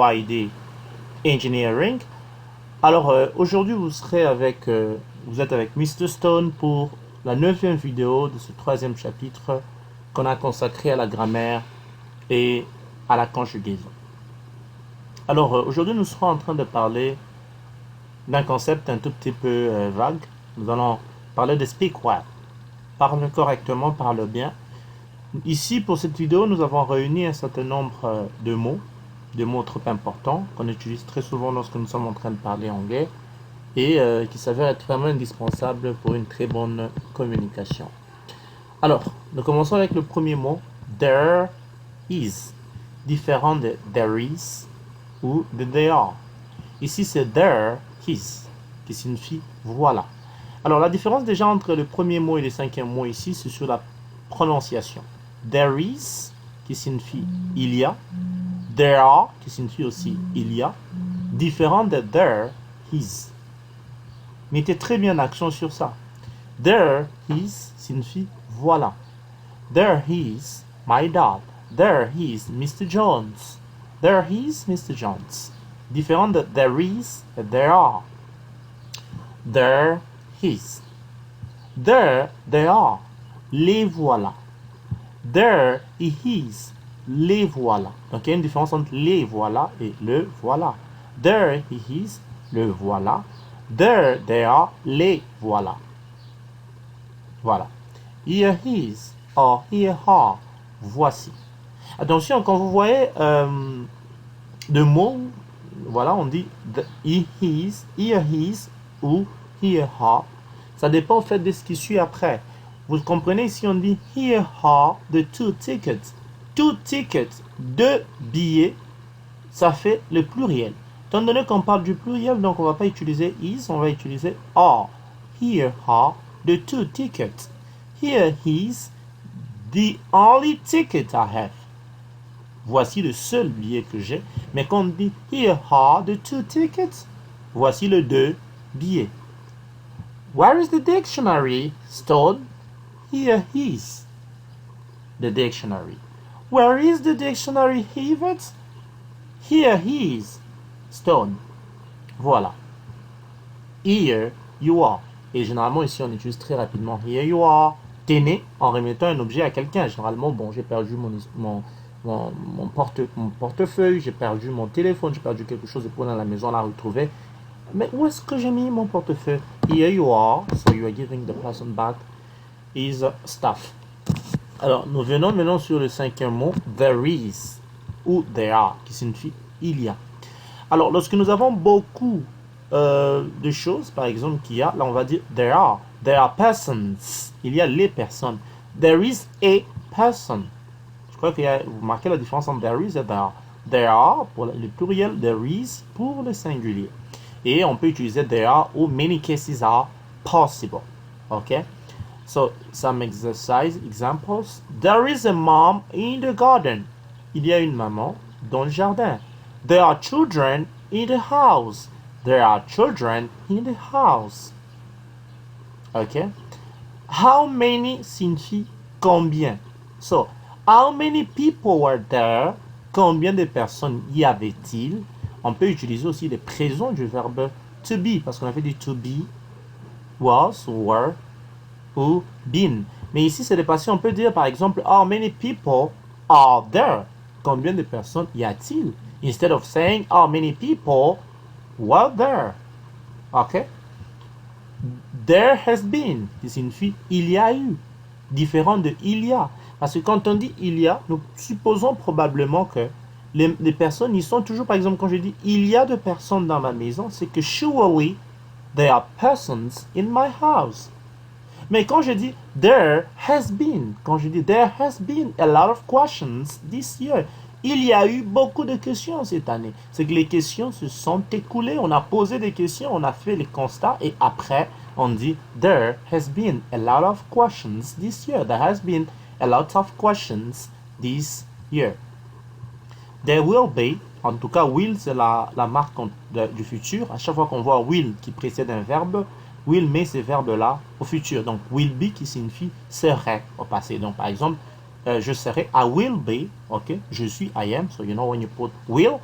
YD Engineering. Alors aujourd'hui vous êtes avec Mr. Stone pour la 9e vidéo de ce 3e chapitre qu'on a consacré à la grammaire et à la conjugaison. Alors aujourd'hui nous serons en train de parler d'un concept un tout petit peu vague. Nous allons parler de speak well. Parle correctement, parle bien. Ici pour cette vidéo nous avons réuni un certain nombre de mots trop importants qu'on utilise très souvent lorsque nous sommes en train de parler anglais et qui s'avèrent être vraiment indispensables pour une très bonne communication. Alors, nous commençons avec le premier mot, there is, différent de there is ou de they are. Ici, c'est there is, qui signifie voilà. Alors, la différence déjà entre le premier mot et le 5e mot ici, c'est sur la prononciation. There is, qui signifie il y a. There are, qui signifie aussi il y a, différent de there is. Mettez très bien l'accent sur ça. There is signifie voilà. There is my dad. There is Mr. Jones. There is Mr. Jones. Différent de there is et there are. There is. There they are. Les voilà. There he is. Les voilà. Donc il y a une différence entre les voilà et le voilà. There he is, le voilà. There they are, les voilà. Voilà. Here is or here are, voici. Attention, quand vous voyez de mots, voilà, on dit he is, here is ou here are. Ça dépend en fait de ce qui suit après. Vous comprenez, ici on dit here are the two tickets. Two tickets, deux billets, ça fait le pluriel. Étant donné qu'on parle du pluriel, donc on ne va pas utiliser is, on va utiliser are. Here are the two tickets. Here is the only ticket I have. Voici le seul billet que j'ai. Mais quand on dit here are the two tickets, voici les deux billets. Where is the dictionary, Stone? Here is the dictionary. Where is the dictionary, Yvette? Here he is, Stone. Voilà. Here you are. Et généralement, ici, on utilise très rapidement here you are. T'es né en remettant un objet à quelqu'un. Généralement, bon, j'ai perdu mon portefeuille, j'ai perdu mon téléphone, j'ai perdu quelque chose et pour aller à la maison la retrouver. Mais où est-ce que j'ai mis mon portefeuille? Here you are. So you are giving the person back his stuff. Alors, nous venons maintenant sur le 5e mot, there is, ou there are, qui signifie il y a. Alors, lorsque nous avons beaucoup de choses, par exemple, qu'il y a, là on va dire there are persons, il y a les personnes. There is a person. Je crois que vous marquez la différence entre there is et there are. There are pour le pluriel, there is pour le singulier. Et on peut utiliser there are ou many cases are possible. Ok? So, some examples. There is a mom in the garden. Il y a une maman dans le jardin. There are children in the house. There are children in the house. Okay? How many signifie combien. So, how many people were there? Combien de personnes y avait-il? On peut utiliser aussi le présent du verbe to be, parce qu'on avait dit to be, was, were, ou been. Mais ici, c'est le passé. On peut dire, par exemple, how many people are there? Combien de personnes y a-t-il? Instead of saying, how many people were there? Ok? There has been, qui signifie il y a eu. Différent de il y a. Parce que quand on dit il y a, nous supposons probablement que les personnes y sont toujours, par exemple, quand je dis il y a de personnes dans ma maison, c'est que surely there are persons in my house. Mais quand je dis there has been, quand je dis there has been a lot of questions this year, il y a eu beaucoup de questions cette année. C'est que les questions se sont écoulées, on a posé des questions, on a fait les constats et après on dit there has been a lot of questions this year. There has been a lot of questions this year. There will be, en tout cas will c'est la marque du futur. À chaque fois qu'on voit will qui précède un verbe, will met ces verbes-là au futur. Donc, will be qui signifie serait au passé. Donc, par exemple, je serai, I will be, ok, je suis, I am. So, you know, when you put will,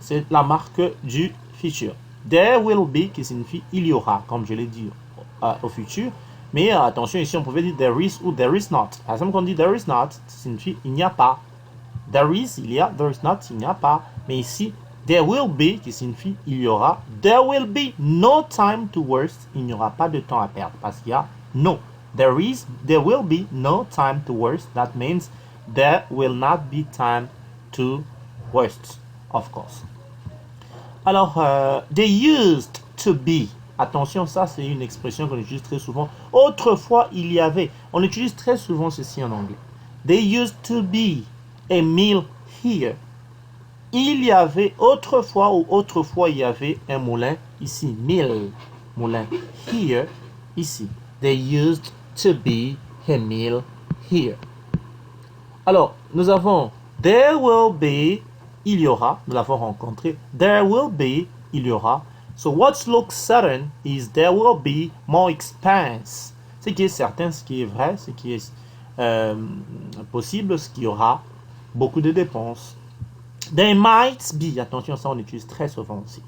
c'est la marque du futur. There will be qui signifie il y aura, comme je l'ai dit au futur. Mais attention, ici on pouvait dire there is ou there is not. Par exemple, quand on dit there is not, ça signifie il n'y a pas. There is, il y a, there is not, il n'y a pas. Mais ici, there will be qui signifie il y aura. There will be no time to waste. Il n'y aura pas de temps à perdre parce qu'il y a no. There will be no time to waste. That means there will not be time to waste, of course. Alors, they used to be. Attention, ça c'est une expression qu'on utilise très souvent. Autrefois, il y avait. On utilise très souvent ceci en anglais. They used to be a mill here. Il y avait autrefois ou autrefois il y avait un moulin ici. Mill, moulin. Here, ici. They used to be a mill here. Alors, nous avons there will be, il y aura. Nous l'avons rencontré. There will be, il y aura. So what looks certain is there will be more expense. Ce qui est certain, ce qui est vrai, ce qui est possible, ce qu'il y aura beaucoup de dépenses. There might be, attention, ça on utilise très souvent aussi.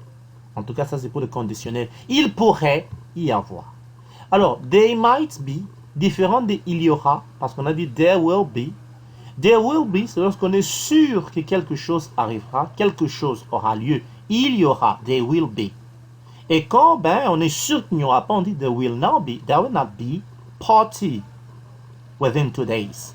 En tout cas, ça c'est pour le conditionnel. Il pourrait y avoir. Alors, there might be, différent de il y aura, parce qu'on a dit there will be. There will be, c'est lorsqu'on est sûr que quelque chose arrivera, quelque chose aura lieu. Il y aura, there will be. Et quand on est sûr qu'il n'y aura pas, on dit there will not be party within 2 days.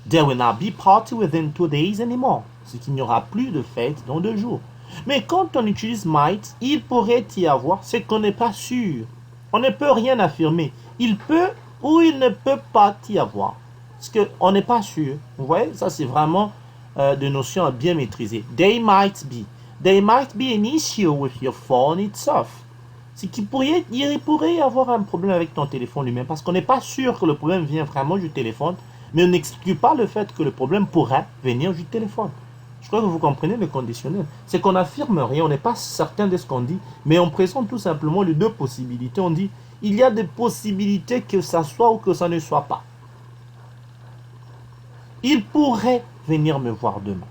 There will not be party within 2 days anymore. C'est qu'il n'y aura plus de fête dans 2 jours. Mais quand on utilise might, il pourrait y avoir, c'est qu'on n'est pas sûr. On ne peut rien affirmer. Il peut ou il ne peut pas y avoir. Parce qu'on n'est pas sûr. Vous voyez, ça c'est vraiment des notions à bien maîtriser. There might be. There might be an issue with your phone itself. C'est qu'il pourrait y avoir un problème avec ton téléphone lui-même, parce qu'on n'est pas sûr que le problème vient vraiment du téléphone, mais on n'exclut pas le fait que le problème pourrait venir du téléphone. Je crois que vous comprenez le conditionnel. C'est qu'on n'affirme rien, on n'est pas certain de ce qu'on dit, mais on présente tout simplement les 2 possibilités. On dit, il y a des possibilités que ça soit ou que ça ne soit pas. Il pourrait venir me voir demain.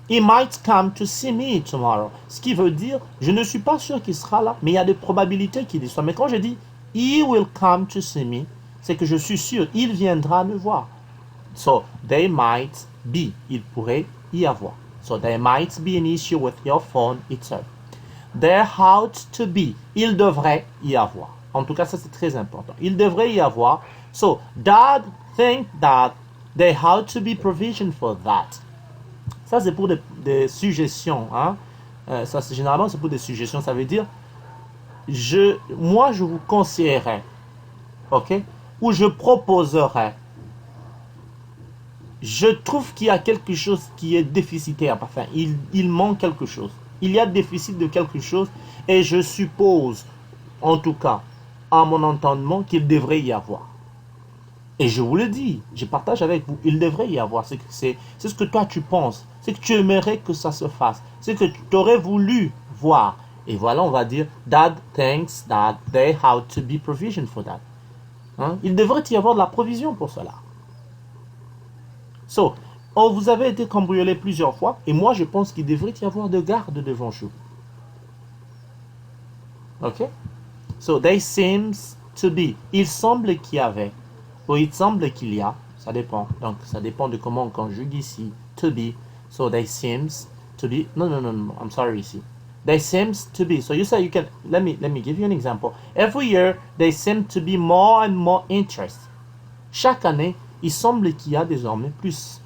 He might come to see me tomorrow. Ce qui veut dire, je ne suis pas sûr qu'il sera là, mais il y a des probabilités qu'il y soit. Mais quand je dis, he will come to see me, c'est que je suis sûr, il viendra me voir. So, there might be, il pourrait y avoir. So, there might be an issue with your phone itself. There ought to be, il devrait y avoir. En tout cas, ça c'est très important. Il devrait y avoir. So, Dad think that there ought to be provision for that. Ça, c'est pour des suggestions. Hein? Ça, généralement, c'est pour des suggestions. Ça veut dire, moi, je vous conseillerais, ok? Ou je proposerais. Je trouve qu'il y a quelque chose qui est déficitaire. Enfin, il manque quelque chose. Il y a déficit de quelque chose. Et je suppose, en tout cas, à mon entendement, qu'il devrait y avoir. Et je vous le dis, je partage avec vous, il devrait y avoir. C'est ce que toi tu penses. C'est que tu aimerais que ça se fasse. C'est que tu aurais voulu voir. Et voilà, on va dire, Dad thinks that there ought to be provision for that. Hein? Il devrait y avoir de la provision pour cela. So, vous avez été cambriolé plusieurs fois, et moi je pense qu'il devrait y avoir de garde devant chez vous. Ok? So, there seems to be. Il semble qu'il y avait. Ou il semble qu'il y a. Ça dépend. Donc, ça dépend de comment on conjugue ici. To be. So, there seems to be. No. I'm sorry ici. There seems to be. So, you say you can. Let me give you an example. Every year, there seems to be more and more interest. Chaque année, il semble qu'il y a désormais plus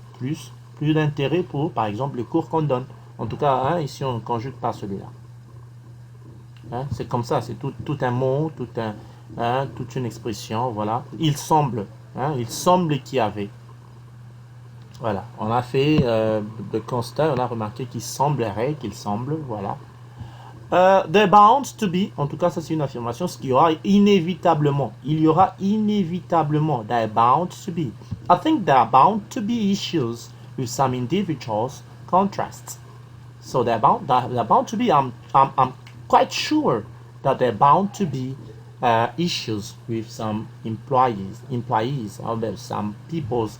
d'intérêt pour, par exemple, les cours qu'on donne. En tout cas, hein, ici, on ne conjugue pas celui-là. Hein, c'est comme ça. C'est tout un mot, toute une expression. Voilà. Il semble qu'il y avait. Voilà. On a fait le constat, on a remarqué qu'il semblerait, voilà. There bound to be, en tout cas ça c'est une affirmation, ce qu'il y aura inévitablement. Il y aura inévitablement. There bound to be. I think there are bound to be issues with some individuals' contrasts. So they're bound to be. I'm quite sure that there are bound to be issues with some employees, or some people's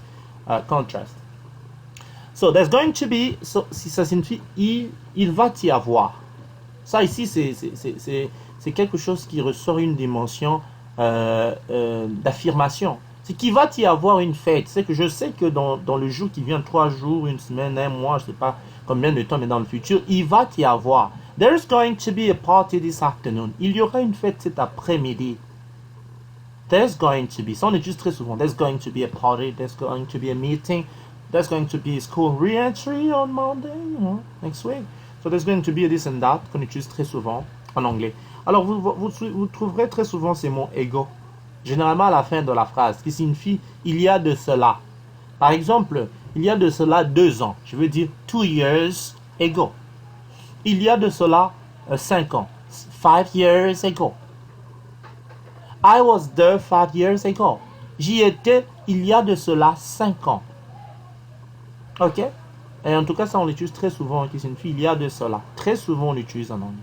contrast. So, there's going to be, so, si ça signifie il va y avoir. Ça ici, c'est quelque chose qui ressort une dimension d'affirmation. C'est qu'il va y avoir une fête. C'est que je sais que dans le jour qui vient, 3 jours, une semaine, un mois, je ne sais pas combien de temps, mais dans le futur, il va y avoir. There's going to be a party this afternoon. Il y aura une fête cet après-midi. There's going to be. Ça, on utilise très souvent. There's going to be a party. There's going to be a meeting. There's going to be a school re-entry on Monday, next week. So there's going to be a this and that qu'on utilise très souvent en anglais. Alors, vous trouverez très souvent ces mots égaux, généralement à la fin de la phrase, qui signifie il y a de cela. Par exemple, il y a de cela 2 ans. Je veux dire 2 years ago. Il y a de cela 5 ans. 5 years ago. I was there 5 years ago. J'y étais il y a de cela 5 ans. Ok? Et en tout cas, ça on l'utilise très souvent, qui signifie il y a de cela. Très souvent on l'utilise en anglais.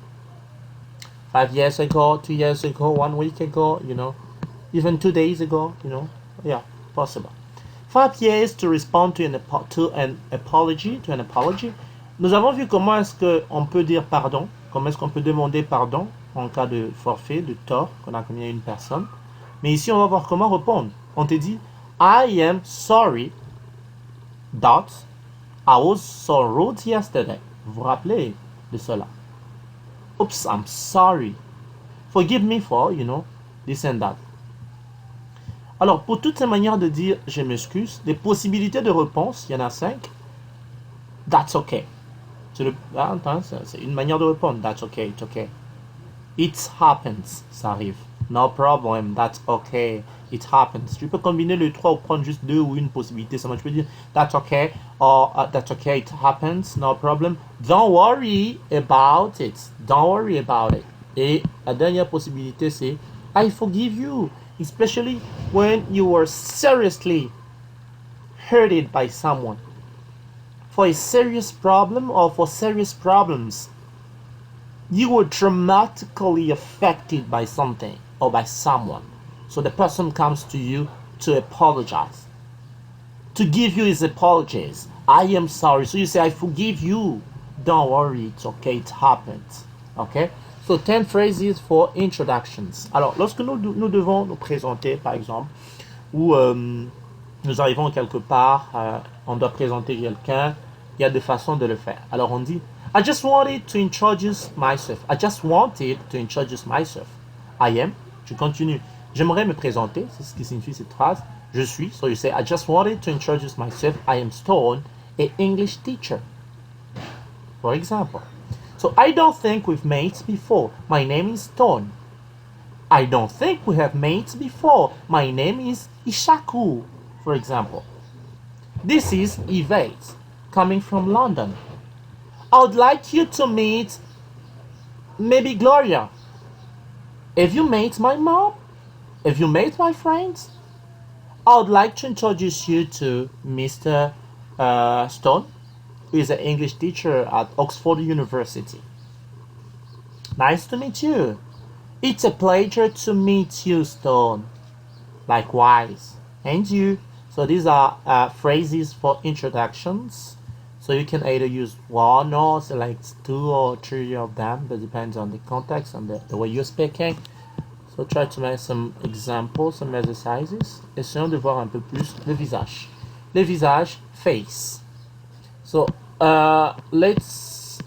5 years ago, 2 years ago, 1 week ago, you know. Even 2 days ago, you know. Yeah, possible. 5 years to respond to an apology. Nous avons vu comment est-ce qu'on peut dire pardon, comment est-ce qu'on peut demander pardon en cas de forfait, de tort qu'on a commis à une personne. Mais ici, on va voir comment répondre. On te dit, I am sorry that I was so rude yesterday. Vous vous rappelez de cela? Oops, I'm sorry. Forgive me for, you know, this and that. Alors, pour toutes ces manières de dire je m'excuse, les possibilités de réponse, il y en a 5. That's okay. C'est une manière de répondre. That's okay, it's okay. It happens, ça arrive. No problem, that's okay. It happens. Tu peux combiner les 3 ou prendre juste 2 ou une possibilité. Ça, tu peux dire that's okay or that's okay, it happens, no problem. Don't worry about it. Don't worry about it. Et la dernière possibilité, c'est I forgive you, especially when you were seriously hurted by someone. For a serious problem or for serious problems, you were dramatically affected by something or by someone. So the person comes to you to apologize, to give you his apologies. I am sorry. So you say, I forgive you. Don't worry, it's okay, it happens. Okay? So 10 phrases for introductions. Alors, lorsque nous devons nous présenter, par exemple, ou nous arrivons quelque part, on doit présenter quelqu'un, il y a deux façons de le faire. Alors on dit, I just wanted to introduce myself. I just wanted to introduce myself. I am, je continue. J'aimerais me présenter, c'est ce qui signifie cette phrase. Je suis, so you say, I just wanted to introduce myself. I am Stone, an English teacher. For example. So I don't think we've met before. My name is Stone. I don't think we have met before. My name is Ishaku, for example. This is Yvette, coming from London. I would like you to meet maybe Gloria. Have you met my mom? Have you met my friends? I would like to introduce you to Mr. Stone, who is an English teacher at Oxford University. Nice to meet you. It's a pleasure to meet you, Stone. Likewise. And you. So these are phrases for introductions. So you can either use one or select 2 or 3 of them. That depends on the context and the way you're speaking. So try to make some examples, some exercises. Essayons de voir un peu plus le visage. Le visage, face. So let's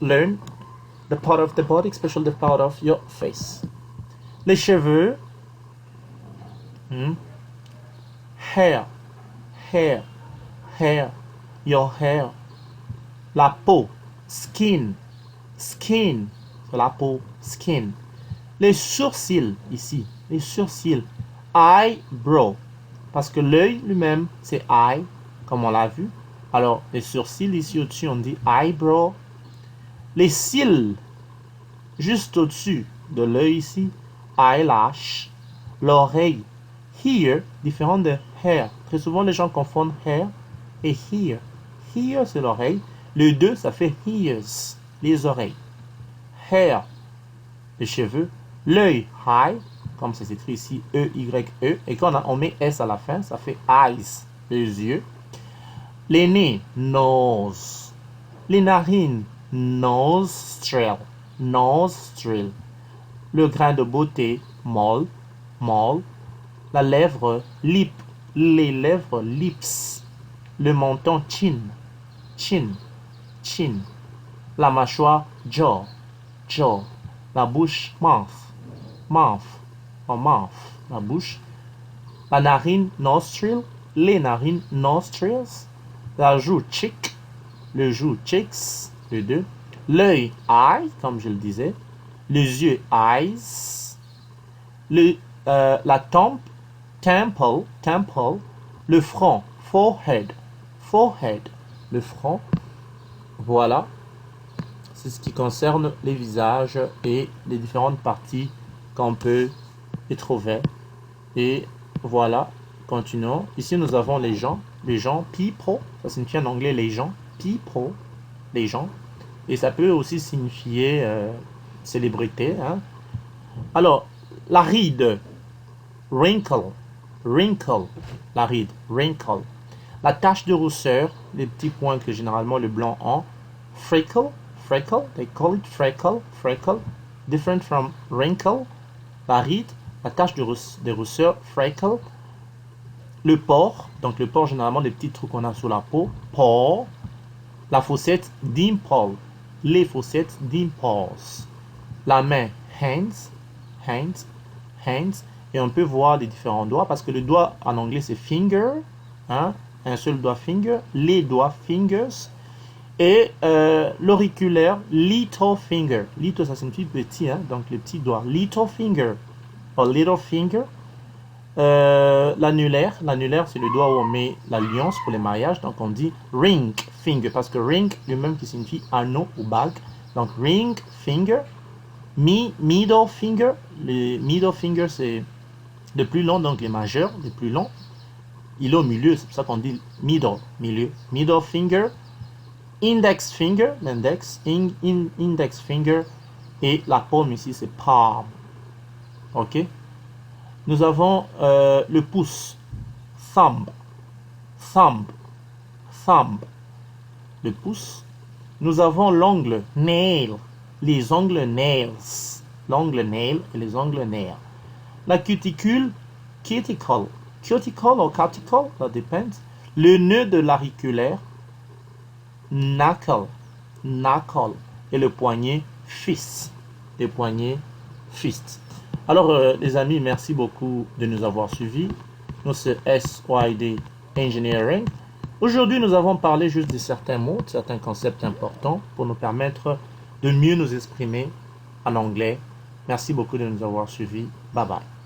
learn the part of the body, especially the part of your face. Les cheveux. Hair. Hair. Hair. Your hair. La peau. Skin. Skin. La peau. Skin. Les sourcils, ici. Les sourcils. Eyebrow. Parce que l'œil lui-même, c'est eye, comme on l'a vu. Alors, les sourcils, ici au-dessus, on dit eyebrow. Les cils, juste au-dessus de l'œil ici, eyelash. L'oreille, here, différent de hair. Très souvent, les gens confondent hair et here. Here, c'est l'oreille. Le 2, ça fait ears, les oreilles. Hair, les cheveux. L'œil, eye, comme c'est écrit ici, E-Y-E. Et quand on met S à la fin, ça fait eyes, les yeux. Les nez, nose. Les narines, nostril, nostril. Le grain de beauté, molle, molle. La lèvre, lip, les lèvres, lips. Le menton, chin, chin, chin. La mâchoire, jaw, jaw. La bouche, mouth, mouth, mouth. La bouche. La narine, nostril, les narines, nostrils. La joue, cheek, le joue, cheeks, les deux. L'œil, eye, comme je le disais. Les yeux, eyes. La tempe, temple, temple. Le front, forehead, forehead. Le front. Voilà. C'est ce qui concerne les visages et les différentes parties qu'on peut y trouver. Et voilà, continuons. Ici, nous avons les gens, people, ça signifie en anglais les gens, people, les gens. Et ça peut aussi signifier célébrité. Hein. Alors, la ride, wrinkle, wrinkle, la ride, wrinkle. La tache de rousseur, les petits points que généralement le blanc ont, freckle, freckle, they call it freckle, freckle, different from wrinkle. La ride, la tache de rousseur, freckle. Le pore, donc le pore généralement les petits trous qu'on a sous la peau, pore. La fossette, dimple, les fossettes, dimples. La main, hands, hands, hands. Et on peut voir les différents doigts parce que le doigt en anglais c'est finger, hein, un seul doigt finger, les doigts fingers. Et l'auriculaire, little finger. Little ça signifie petit, hein, donc le petit doigt, little finger. A little finger. L'annulaire c'est le doigt où on met l'alliance pour les mariages, donc on dit ring finger parce que ring lui-même qui signifie anneau ou bague, donc ring finger. Middle finger, le middle finger c'est le plus long, donc les majeurs les plus longs, il est au milieu, c'est pour ça qu'on dit middle, milieu, middle finger. Index finger, l'index, index finger, et la paume ici c'est palm. Ok. Nous avons le pouce, thumb, thumb, thumb, le pouce. Nous avons l'ongle, nail, les ongles nails, l'ongle nail et les ongles nails. La cuticule, cuticle, cuticle ou cuticle, ça dépend. Le nœud de l'auriculaire, knuckle, knuckle, et le poignet, fist, les poignets, fist. Alors, les amis, merci beaucoup de nous avoir suivis. Nous, c'est SYD Engineering. Aujourd'hui, nous avons parlé juste de certains mots, de certains concepts importants pour nous permettre de mieux nous exprimer en anglais. Merci beaucoup de nous avoir suivis. Bye bye.